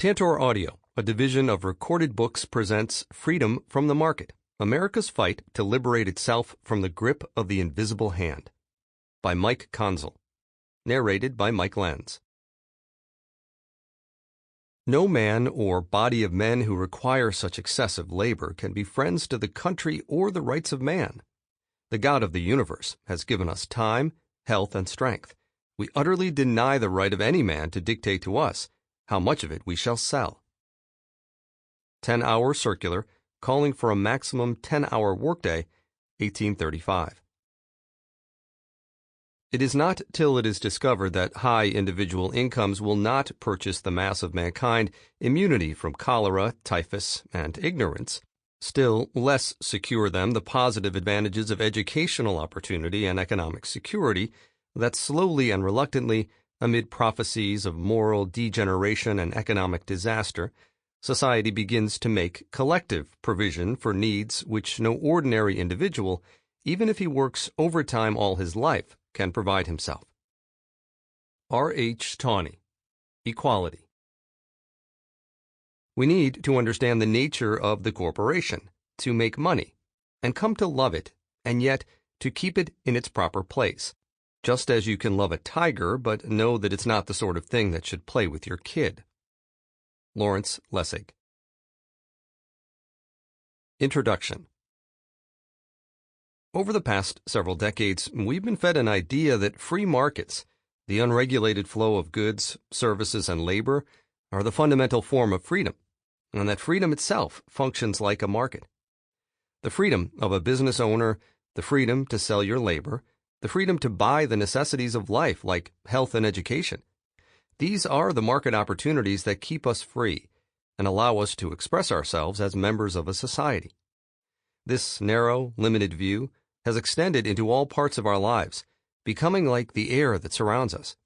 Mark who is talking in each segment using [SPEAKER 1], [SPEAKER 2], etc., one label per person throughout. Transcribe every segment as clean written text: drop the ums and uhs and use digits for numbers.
[SPEAKER 1] Tantor Audio, a division of Recorded Books, presents Freedom from the Market, America's Fight to Liberate Itself from the Grip of the Invisible Hand, by Mike Konczal. Narrated by Mike Lenz. No man or body of men who require such excessive labor can be friends to the country or the rights of man. The God of the universe has given us time, health, and strength. We utterly deny the right of any man to dictate to us how much of it we shall sell. 10-hour circular calling for a maximum 10-hour workday, 1835. It is not till it is discovered that high individual incomes will not purchase the mass of mankind immunity from cholera, typhus, and ignorance, still less secure them the positive advantages of educational opportunity and economic security, that slowly and reluctantly, amid prophecies of moral degeneration and economic disaster, society begins to make collective provision for needs which no ordinary individual, even if he works overtime all his life, can provide himself. R. H. Tawney, Equality. We need to understand the nature of the corporation, to make money, and come to love it, and yet to keep it in its proper place, just as you can love a tiger but know that it's not the sort of thing that should play with your kid. Lawrence Lessig. Introduction. Over the past several decades, we've been fed an idea that free markets, the unregulated flow of goods, services, and labor, are the fundamental form of freedom, and that freedom itself functions like a market. The freedom of a business owner, the freedom to sell your labor, the freedom to buy the necessities of life like health and education. These are the market opportunities that keep us free and allow us to express ourselves as members of a society. This narrow, limited view has extended into all parts of our lives, becoming like the air that surrounds us.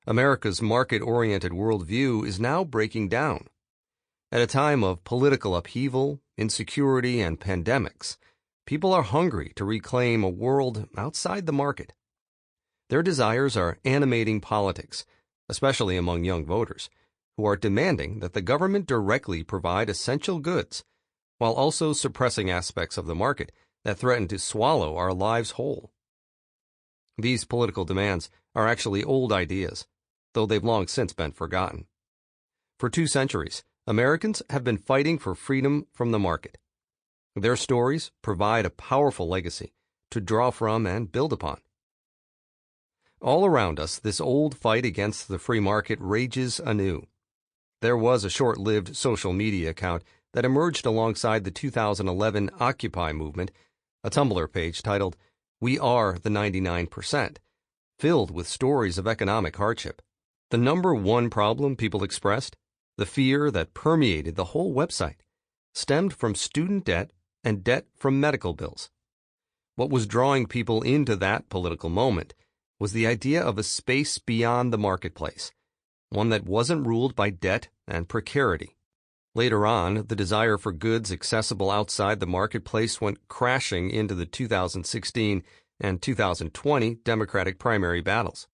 [SPEAKER 1] America's market-oriented worldview is now breaking down. At a time of political upheaval, insecurity, and pandemics, people are hungry to reclaim a world outside the market. Their desires are animating politics, especially among young voters, who are demanding that the government directly provide essential goods, while also suppressing aspects of the market that threaten to swallow our lives whole. These political demands are actually old ideas, though they've long since been forgotten. For 2 centuries, Americans have been fighting for freedom from the market. Their stories provide a powerful legacy to draw from and build upon. All around us, this old fight against the free market rages anew. There was a short-lived social media account that emerged alongside the 2011 Occupy movement, a Tumblr page titled, "We Are the 99%, filled with stories of economic hardship. The number one problem people expressed, the fear that permeated the whole website, stemmed from student debt and debt from medical bills. What was drawing people into that political moment was the idea of a space beyond the marketplace, one that wasn't ruled by debt and precarity. Later on, the desire for goods accessible outside the marketplace went crashing into the 2016 and 2020 Democratic primary battles.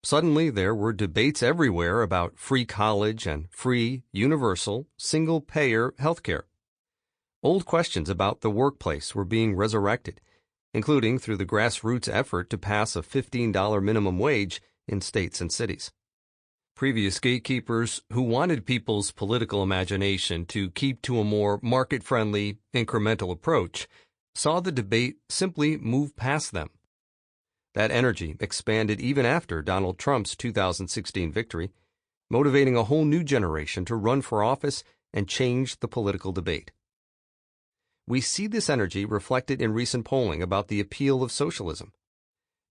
[SPEAKER 1] Suddenly, there were debates everywhere about free college and free, universal, single-payer health care. Old questions about the workplace were being resurrected, including through the grassroots effort to pass a $15 minimum wage in states and cities. Previous gatekeepers who wanted people's political imagination to keep to a more market-friendly, incremental approach saw the debate simply move past them. That energy expanded even after Donald Trump's 2016 victory, motivating a whole new generation to run for office and change the political debate. We see this energy reflected in recent polling about the appeal of socialism.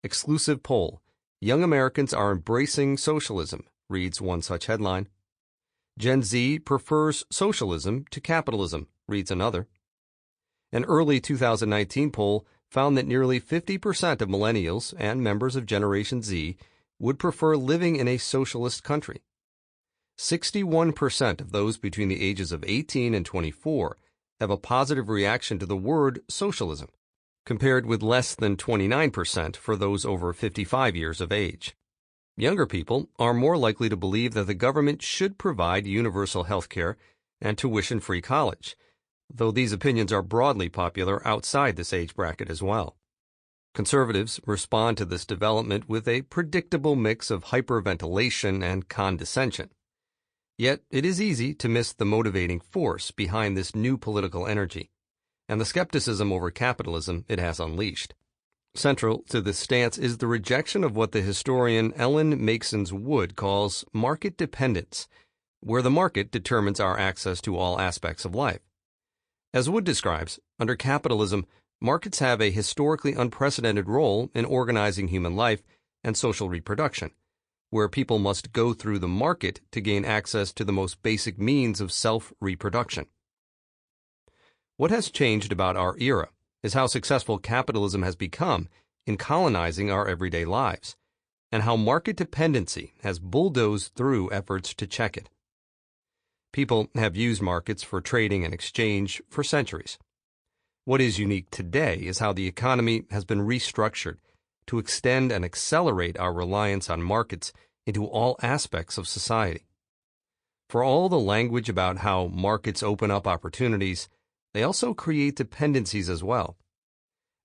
[SPEAKER 1] Exclusive poll, "Young Americans are embracing socialism," reads one such headline. "Gen Z prefers socialism to capitalism," reads another. An early 2019 poll found that nearly 50% of millennials and members of Generation Z would prefer living in a socialist country. 61% of those between the ages of 18 and 24 have a positive reaction to the word socialism, compared with less than 29% for those over 55 years of age. Younger people are more likely to believe that the government should provide universal health care and tuition-free college, though these opinions are broadly popular outside this age bracket as well. Conservatives respond to this development with a predictable mix of hyperventilation and condescension. Yet it is easy to miss the motivating force behind this new political energy, and the skepticism over capitalism it has unleashed. Central to this stance is the rejection of what the historian Ellen Masons Wood calls market dependence, where the market determines our access to all aspects of life. As Wood describes, under capitalism, markets have a historically unprecedented role in organizing human life and social reproduction, where people must go through the market to gain access to the most basic means of self-reproduction. What has changed about our era is how successful capitalism has become in colonizing our everyday lives, and how market dependency has bulldozed through efforts to check it. People have used markets for trading and exchange for centuries. What is unique today is how the economy has been restructured to extend and accelerate our reliance on markets into all aspects of society. For all the language about how markets open up opportunities, they also create dependencies as well.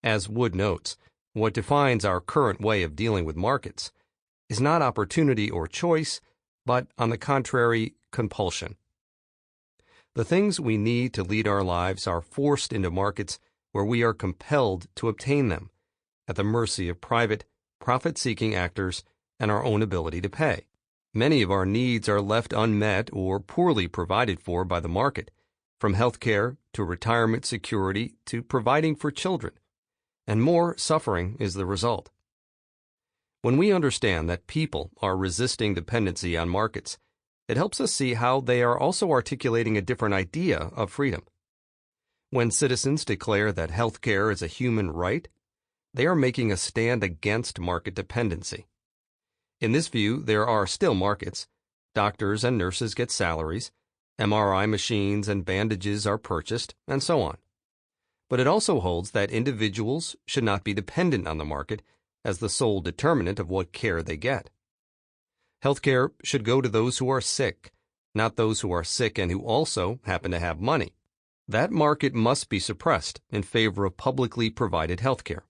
[SPEAKER 1] As Wood notes, what defines our current way of dealing with markets is not opportunity or choice, but, on the contrary, compulsion. The things we need to lead our lives are forced into markets where we are compelled to obtain them, at the mercy of private, profit-seeking actors and our own ability to pay. Many of our needs are left unmet or poorly provided for by the market, from health care to retirement security to providing for children, and more suffering is the result. When we understand that people are resisting dependency on markets, it helps us see how they are also articulating a different idea of freedom. When citizens declare that health care is a human right, they are making a stand against market dependency. In this view, there are still markets. Doctors and nurses get salaries, MRI machines and bandages are purchased, and so on. But it also holds that individuals should not be dependent on the market as the sole determinant of what care they get. Healthcare should go to those who are sick, not those who are sick and who also happen to have money. That market must be suppressed in favor of publicly provided healthcare.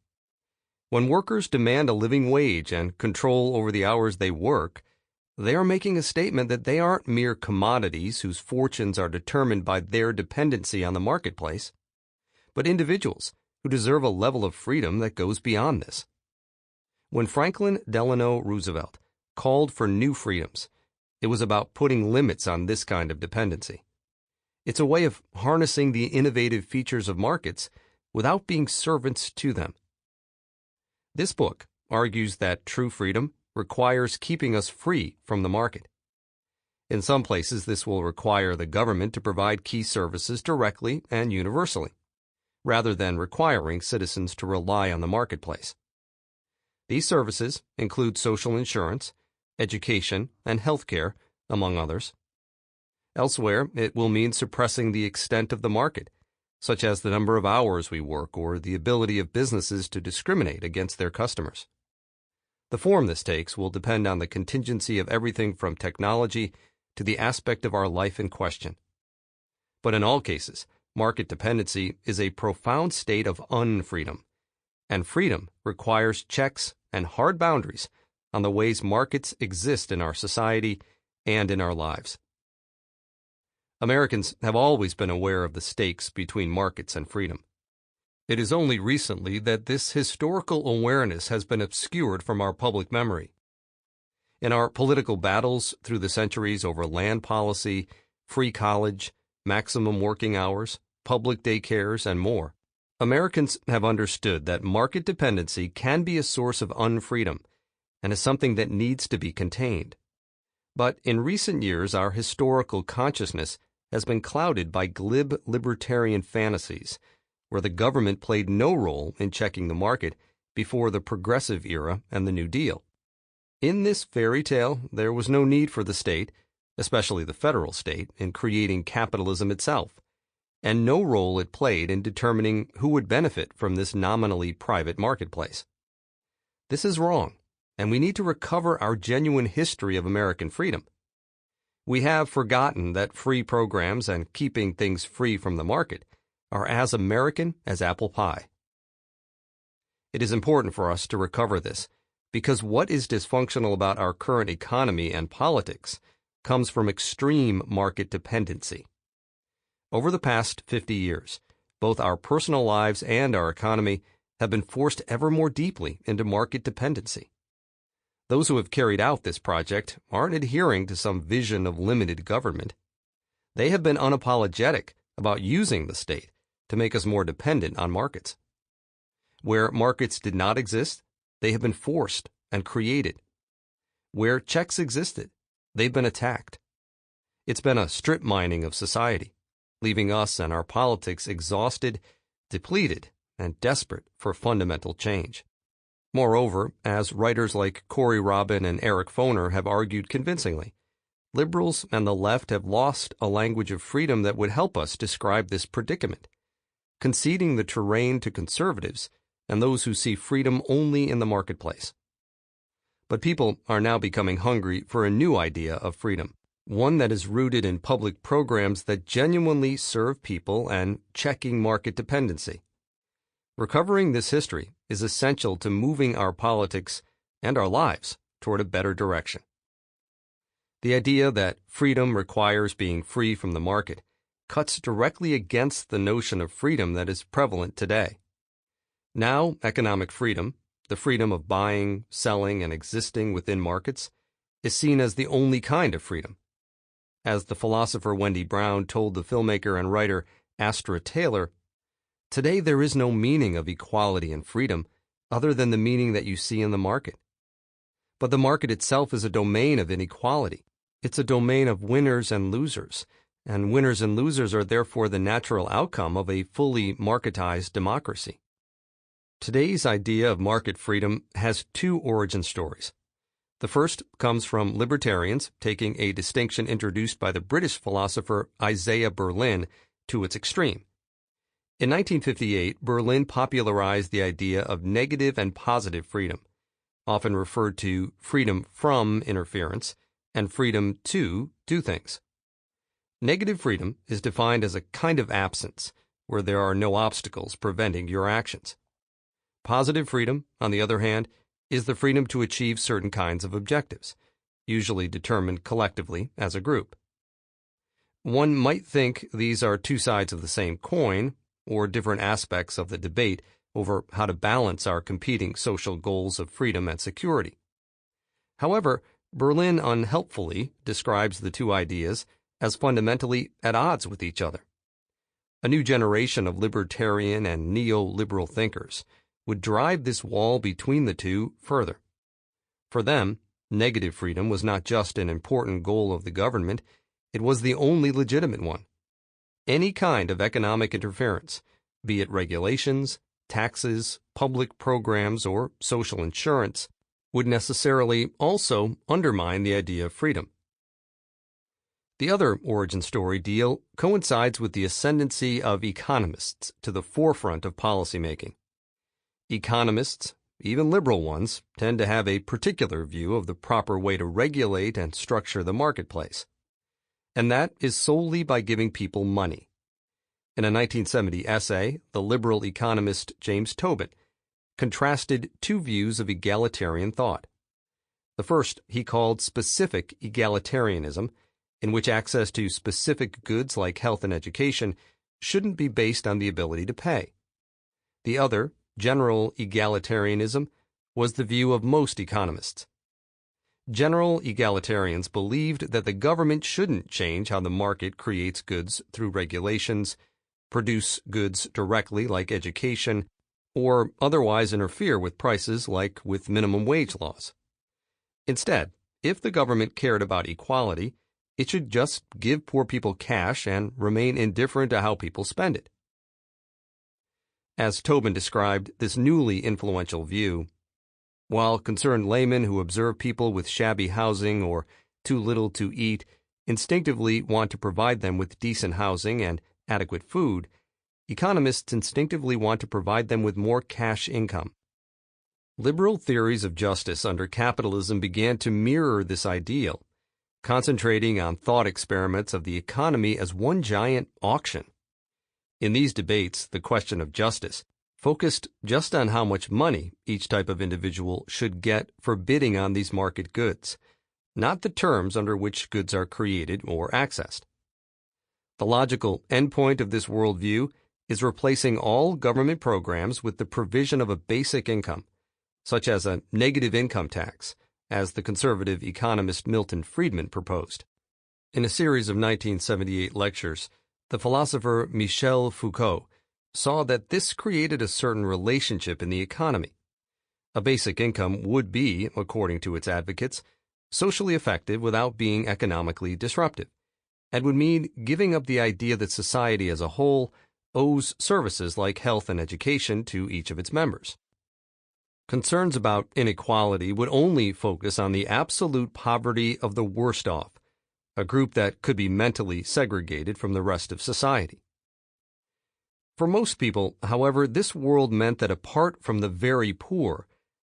[SPEAKER 1] When workers demand a living wage and control over the hours they work, they are making a statement that they aren't mere commodities whose fortunes are determined by their dependency on the marketplace, but individuals who deserve a level of freedom that goes beyond this. When Franklin Delano Roosevelt called for new freedoms, it was about putting limits on this kind of dependency. It's a way of harnessing the innovative features of markets without being servants to them. This book argues that true freedom requires keeping us free from the market. In some places, this will require the government to provide key services directly and universally, rather than requiring citizens to rely on the marketplace. These services include social insurance, education, and health care, among others. Elsewhere, it will mean suppressing the extent of the market, such as the number of hours we work or the ability of businesses to discriminate against their customers. The form this takes will depend on the contingency of everything from technology to the aspect of our life in question. But in all cases, market dependency is a profound state of unfreedom, and freedom requires checks and hard boundaries on the ways markets exist in our society and in our lives. Americans have always been aware of the stakes between markets and freedom. It is only recently that this historical awareness has been obscured from our public memory. In our political battles through the centuries over land policy, free college, maximum working hours, public daycares, and more, Americans have understood that market dependency can be a source of unfreedom and is something that needs to be contained. But in recent years, our historical consciousness has been clouded by glib libertarian fantasies, where the government played no role in checking the market before the Progressive era and the New Deal. In this fairy tale, there was no need for the state, especially the federal state, in creating capitalism itself, and no role it played in determining who would benefit from this nominally private marketplace. This is wrong, and we need to recover our genuine history of American freedom. We have forgotten that free programs and keeping things free from the market are as American as apple pie. It is important for us to recover this, because what is dysfunctional about our current economy and politics comes from extreme market dependency. Over the past 50 years, both our personal lives and our economy have been forced ever more deeply into market dependency. Those who have carried out this project aren't adhering to some vision of limited government. They have been unapologetic about using the state to make us more dependent on markets. Where markets did not exist, they have been forced and created. Where checks existed, they've been attacked. It's been a strip mining of society, leaving us and our politics exhausted, depleted, and desperate for fundamental change. Moreover, as writers like Corey Robin and Eric Foner have argued convincingly, liberals and the left have lost a language of freedom that would help us describe this predicament, conceding the terrain to conservatives and those who see freedom only in the marketplace. But people are now becoming hungry for a new idea of freedom, one that is rooted in public programs that genuinely serve people and checking market dependency. Recovering this history is essential to moving our politics and our lives toward a better direction. The idea that freedom requires being free from the market cuts directly against the notion of freedom that is prevalent today. Now, economic freedom, the freedom of buying, selling, and existing within markets, is seen as the only kind of freedom. As the philosopher Wendy Brown told the filmmaker and writer Astra Taylor, "Today there is no meaning of equality and freedom other than the meaning that you see in the market. But the market itself is a domain of inequality. It's a domain of winners and losers, and winners and losers are therefore the natural outcome of a fully marketized democracy." Today's idea of market freedom has two origin stories. The first comes from libertarians taking a distinction introduced by the British philosopher Isaiah Berlin to its extreme. In 1958, Berlin popularized the idea of negative and positive freedom, often referred to freedom from interference and freedom to do things. Negative freedom is defined as a kind of absence, where there are no obstacles preventing your actions. Positive freedom, on the other hand, is the freedom to achieve certain kinds of objectives, usually determined collectively as a group. One might think these are two sides of the same coin, or different aspects of the debate over how to balance our competing social goals of freedom and security. However, Berlin unhelpfully describes the two ideas as fundamentally at odds with each other. A new generation of libertarian and neoliberal thinkers would drive this wall between the two further. For them, negative freedom was not just an important goal of the government, it was the only legitimate one. Any kind of economic interference, be it regulations, taxes, public programs, or social insurance, would necessarily also undermine the idea of freedom. The other origin story deal coincides with the ascendancy of economists to the forefront of policymaking. Economists, even liberal ones, tend to have a particular view of the proper way to regulate and structure the marketplace, and that is solely by giving people money. In a 1970 essay, the liberal economist James Tobin contrasted two views of egalitarian thought. The first he called specific egalitarianism, in which access to specific goods like health and education shouldn't be based on the ability to pay. The other, general egalitarianism, was the view of most economists. General egalitarians believed that the government shouldn't change how the market creates goods through regulations, produce goods directly like education, or otherwise interfere with prices like with minimum wage laws. Instead, if the government cared about equality, it should just give poor people cash and remain indifferent to how people spend it. As Tobin described this newly influential view, while concerned laymen who observe people with shabby housing or too little to eat instinctively want to provide them with decent housing and adequate food, economists instinctively want to provide them with more cash income. Liberal theories of justice under capitalism began to mirror this ideal, concentrating on thought experiments of the economy as one giant auction. In these debates, the question of justice focused just on how much money each type of individual should get for bidding on these market goods, not the terms under which goods are created or accessed. The logical endpoint of this worldview is replacing all government programs with the provision of a basic income, such as a negative income tax, as the conservative economist Milton Friedman proposed. In a series of 1978 lectures, the philosopher Michel Foucault saw that this created a certain relationship in the economy. A basic income would be, according to its advocates, socially effective without being economically disruptive, and would mean giving up the idea that society as a whole owes services like health and education to each of its members. Concerns about inequality would only focus on the absolute poverty of the worst off, a group that could be mentally segregated from the rest of society. For most people, however, this world meant that apart from the very poor,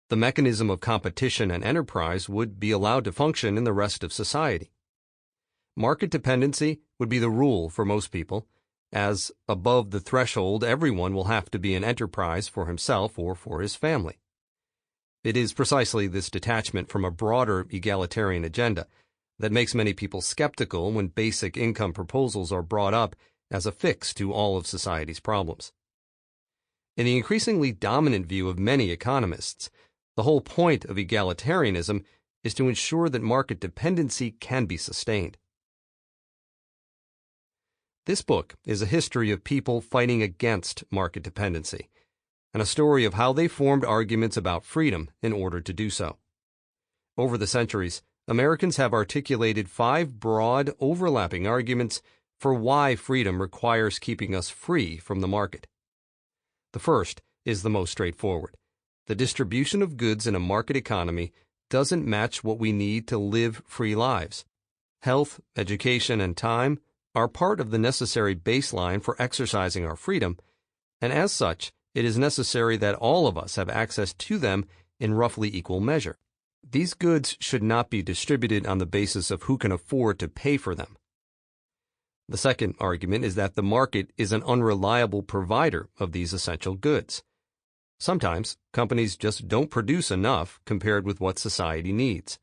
[SPEAKER 1] the mechanism of competition and enterprise would be allowed to function in the rest of society. Market dependency would be the rule for most people, as above the threshold everyone will have to be an enterprise for himself or for his family. It is precisely this detachment from a broader egalitarian agenda that makes many people skeptical when basic income proposals are brought up as a fix to all of society's problems. In the increasingly dominant view of many economists, the whole point of egalitarianism is to ensure that market dependency can be sustained. This book is a history of people fighting against market dependency, and a story of how they formed arguments about freedom in order to do so. Over the centuries, Americans have articulated 5 broad, overlapping arguments for why freedom requires keeping us free from the market. The first is the most straightforward. The distribution of goods in a market economy doesn't match what we need to live free lives. Health, education, and time are part of the necessary baseline for exercising our freedom, and as such, it is necessary that all of us have access to them in roughly equal measure. These goods should not be distributed on the basis of who can afford to pay for them. The second argument is that the market is an unreliable provider of these essential goods. Sometimes, companies just don't produce enough compared with what society needs.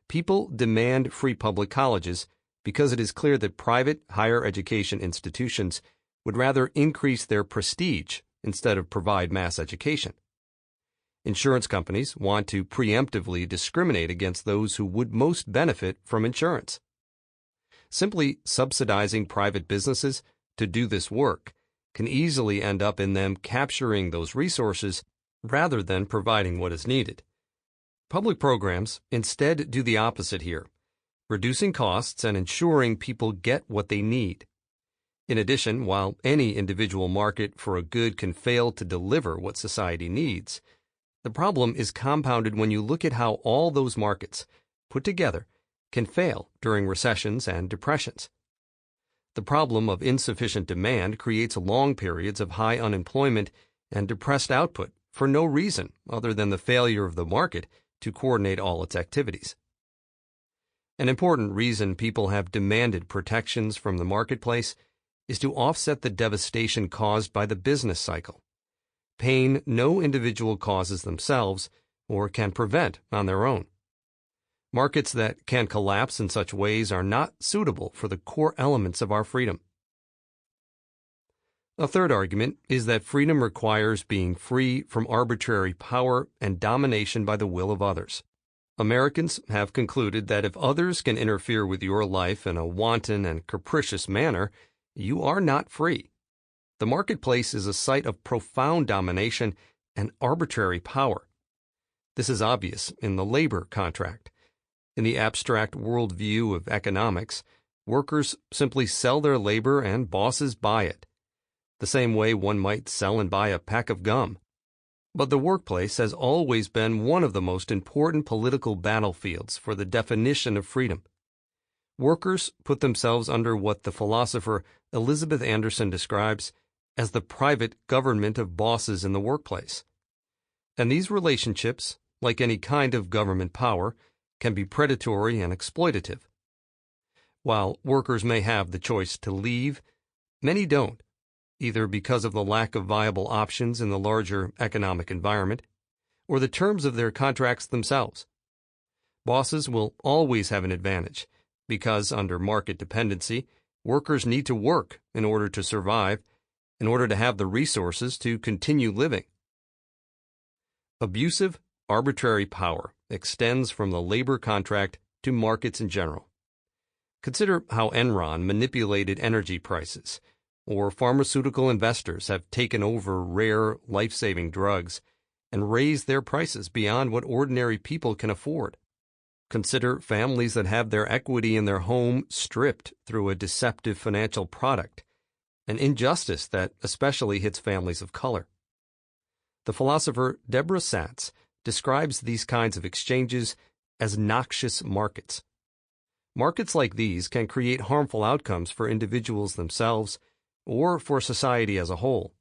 [SPEAKER 1] People demand free public colleges because it is clear that private higher education institutions would rather increase their prestige instead of provide mass education. Insurance companies want to preemptively discriminate against those who would most benefit from insurance. Simply subsidizing private businesses to do this work can easily end up in them capturing those resources rather than providing what is needed. Public programs instead do the opposite here, reducing costs and ensuring people get what they need. In addition, while any individual market for a good can fail to deliver what society needs, the problem is compounded when you look at how all those markets, put together, can fail during recessions and depressions. The problem of insufficient demand creates long periods of high unemployment and depressed output for no reason other than the failure of the market to coordinate all its activities. An important reason people have demanded protections from the marketplace is to offset the devastation caused by the business cycle, pain no individual causes themselves or can prevent on their own. Markets that can collapse in such ways are not suitable for the core elements of our freedom. A third argument is that freedom requires being free from arbitrary power and domination by the will of others. Americans have concluded that if others can interfere with your life in a wanton and capricious manner, you are not free. The marketplace is a site of profound domination and arbitrary power. This is obvious in the labor contract. In the abstract worldview of economics, workers simply sell their labor and bosses buy it, the same way one might sell and buy a pack of gum. But the workplace has always been one of the most important political battlefields for the definition of freedom. Workers put themselves under what the philosopher Elizabeth Anderson describes as the private government of bosses in the workplace. And these relationships, like any kind of government power, can be predatory and exploitative. While workers may have the choice to leave, many don't, either because of the lack of viable options in the larger economic environment, or the terms of their contracts themselves. Bosses will always have an advantage, because under market dependency, workers need to work in order to survive, in order to have the resources to continue living. Abusive, arbitrary power extends from the labor contract to markets in general. Consider how Enron manipulated energy prices, or pharmaceutical investors have taken over rare, life-saving drugs and raised their prices beyond what ordinary people can afford. Consider families that have their equity in their home stripped through a deceptive financial product, an injustice that especially hits families of color. The philosopher Deborah Satz describes these kinds of exchanges as noxious markets. Markets like these can create harmful outcomes for individuals themselves or for society as a whole.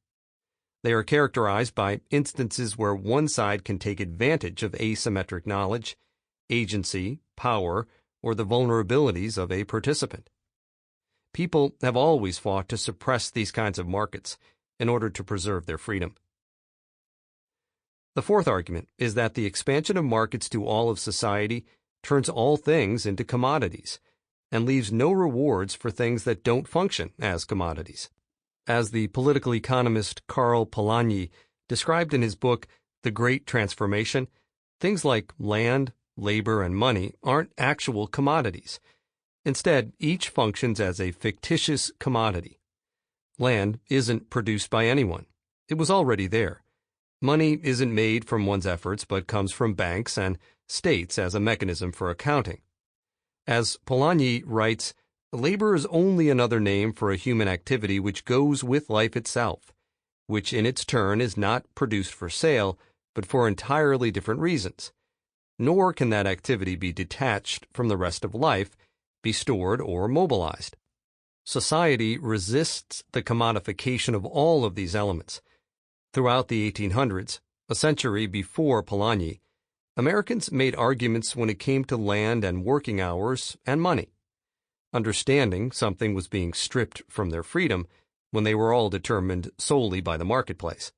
[SPEAKER 1] They are characterized by instances where one side can take advantage of asymmetric knowledge, agency, power, or the vulnerabilities of a participant. People have always fought to suppress these kinds of markets in order to preserve their freedom. The fourth argument is that the expansion of markets to all of society turns all things into commodities and leaves no rewards for things that don't function as commodities. As the political economist Karl Polanyi described in his book, The Great Transformation, things like land, labor, and money aren't actual commodities. Instead, each functions as a fictitious commodity. Land isn't produced by anyone. It was already there. Money isn't made from one's efforts but comes from banks and states as a mechanism for accounting. As Polanyi writes, labor is only another name for a human activity which goes with life itself, which in its turn is not produced for sale, but for entirely different reasons. Nor can that activity be detached from the rest of life, be stored or mobilized. Society resists the commodification of all of these elements. Throughout the 1800s, a century before Polanyi, Americans made arguments when it came to land and working hours and money, understanding something was being stripped from their freedom when they were all determined solely by the marketplace.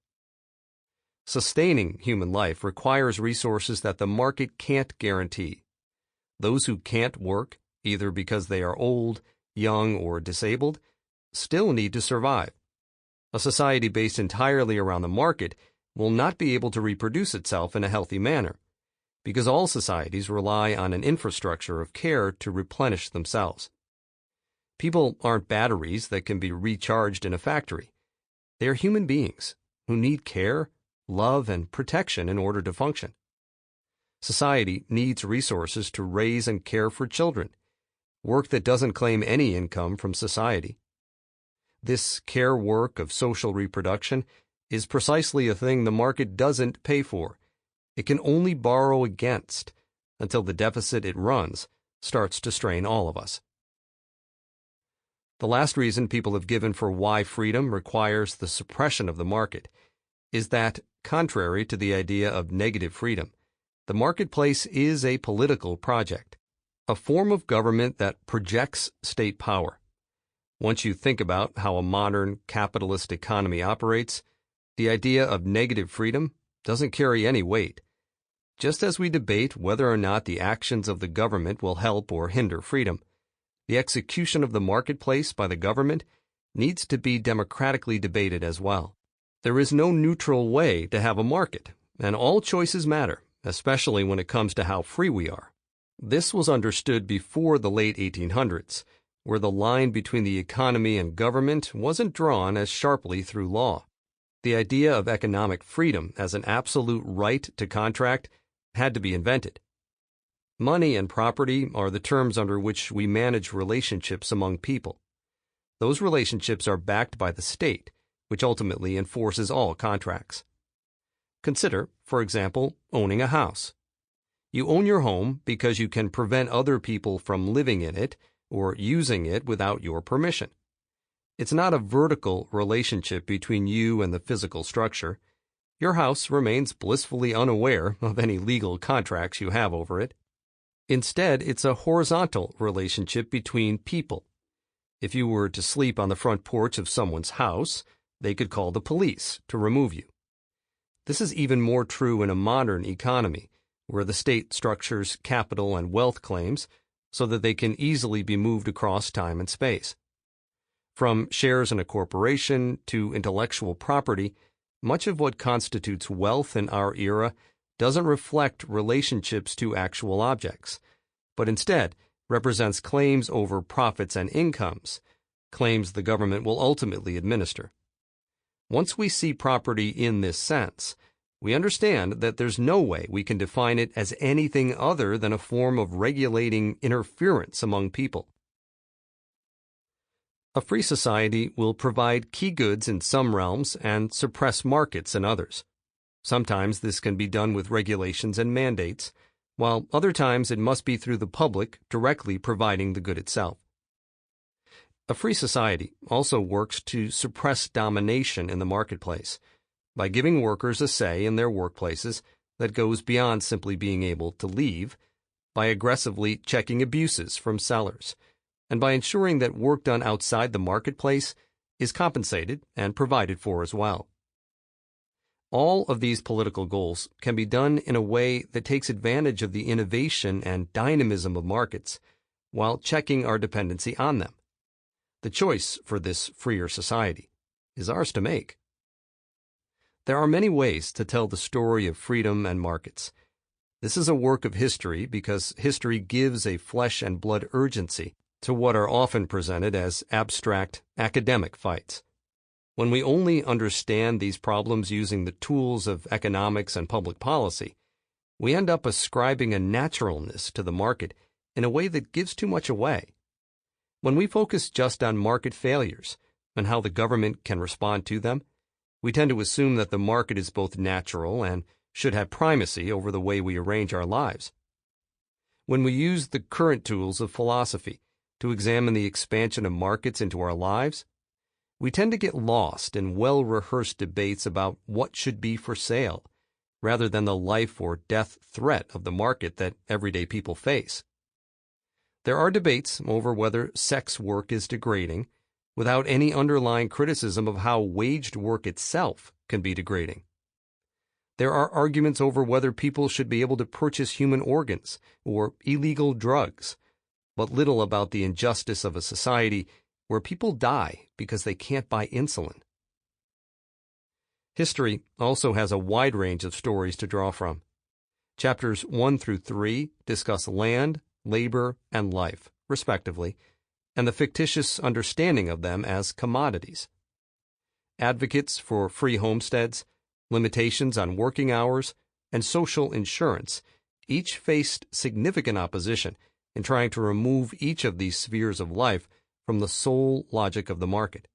[SPEAKER 1] Sustaining human life requires resources that the market can't guarantee. Those who can't work, either because they are old, young, or disabled, still need to survive. A society based entirely around the market will not be able to reproduce itself in a healthy manner, because all societies rely on an infrastructure of care to replenish themselves. People aren't batteries that can be recharged in a factory. They are human beings who need care, love, and protection in order to function. Society needs resources to raise and care for children, work that doesn't claim any income from society. This care work of social reproduction is precisely a thing the market doesn't pay for. It can only borrow against until the deficit it runs starts to strain all of us. The last reason people have given for why freedom requires the suppression of the market is that, contrary to the idea of negative freedom, the marketplace is a political project, a form of government that projects state power. Once you think about how a modern capitalist economy operates, the idea of negative freedom doesn't carry any weight. Just as we debate whether or not the actions of the government will help or hinder freedom, the execution of the marketplace by the government needs to be democratically debated as well. There is no neutral way to have a market, and all choices matter, especially when it comes to how free we are. This was understood before the late 1800s, where the line between the economy and government wasn't drawn as sharply through law. The idea of economic freedom as an absolute right to contract had to be invented. Money and property are the terms under which we manage relationships among people. Those relationships are backed by the state, which ultimately enforces all contracts. Consider, for example, owning a house. You own your home because you can prevent other people from living in it or using it without your permission. It's not a vertical relationship between you and the physical structure. your house remains blissfully unaware of any legal contracts you have over it. Instead, it's a horizontal relationship between people. If you were to sleep on the front porch of someone's house, they could call the police to remove you. This is even more true in a modern economy, where the state structures capital and wealth claims so that they can easily be moved across time and space. From shares in a corporation to intellectual property, much of what constitutes wealth in our era doesn't reflect relationships to actual objects, but instead represents claims over profits and incomes, claims the government will ultimately administer. Once we see property in this sense, we understand that there's no way we can define it as anything other than a form of regulating interference among people. A free society will provide key goods in some realms and suppress markets in others. Sometimes this can be done with regulations and mandates, while other times it must be through the public directly providing the good itself. A free society also works to suppress domination in the marketplace by giving workers a say in their workplaces that goes beyond simply being able to leave, by aggressively checking abuses from sellers, and by ensuring that work done outside the marketplace is compensated and provided for as well. All of these political goals can be done in a way that takes advantage of the innovation and dynamism of markets while checking our dependency on them. The choice for this freer society is ours to make. There are many ways to tell the story of freedom and markets. This is a work of history because history gives a flesh and blood urgency to what are often presented as abstract academic fights. When we only understand these problems using the tools of economics and public policy, we end up ascribing a naturalness to the market in a way that gives too much away. When we focus just on market failures and how the government can respond to them, we tend to assume that the market is both natural and should have primacy over the way we arrange our lives. When we use the current tools of philosophy to examine the expansion of markets into our lives, we tend to get lost in well-rehearsed debates about what should be for sale, rather than the life or death threat of the market that everyday people face. There are debates over whether sex work is degrading, without any underlying criticism of how waged work itself can be degrading. There are arguments over whether people should be able to purchase human organs or illegal drugs, but little about the injustice of a society where people die because they can't buy insulin. History also has a wide range of stories to draw from. Chapters 1 through 3 discuss land, labor, and life, respectively, and the fictitious understanding of them as commodities. Advocates for free homesteads, limitations on working hours, and social insurance each faced significant opposition in trying to remove each of these spheres of life from the sole logic of the market.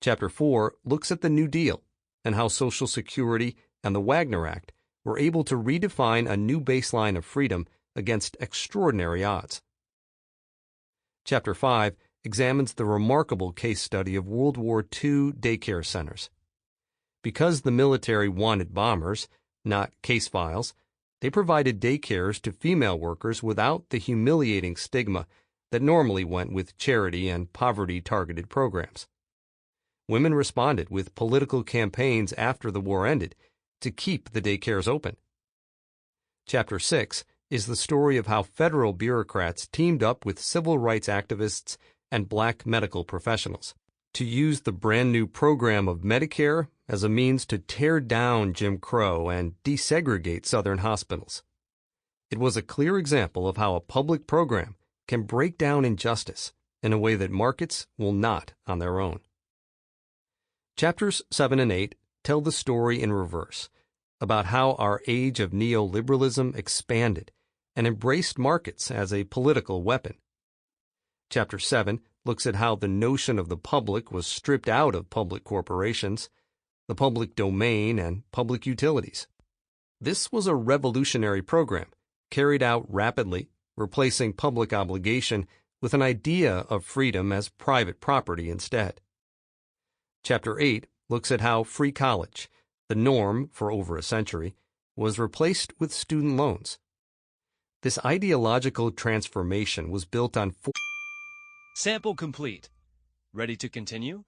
[SPEAKER 1] Chapter 4 looks at the New Deal and how Social Security and the Wagner Act were able to redefine a new baseline of freedom against extraordinary odds. Chapter 5 examines the remarkable case study of World War II daycare centers. Because the military wanted bombers, not case files, they provided daycares to female workers without the humiliating stigma that normally went with charity and poverty-targeted programs. Women responded with political campaigns after the war ended to keep the daycares open. Chapter 6 is the story of how federal bureaucrats teamed up with civil rights activists and black medical professionals to use the brand-new program of Medicare as a means to tear down Jim Crow and desegregate Southern hospitals. It was a clear example of how a public program can break down injustice in a way that markets will not on their own. Chapters 7 and 8 tell the story in reverse, about how our age of neoliberalism expanded and embraced markets as a political weapon. Chapter 7 looks at how the notion of the public was stripped out of public corporations, the public domain, and public utilities. This was a revolutionary program, carried out rapidly, replacing public obligation with an idea of freedom as private property instead. Chapter 8 looks at how free college, the norm for over a century, was replaced with student loans. This ideological transformation was built on
[SPEAKER 2] Sample complete. Ready to continue?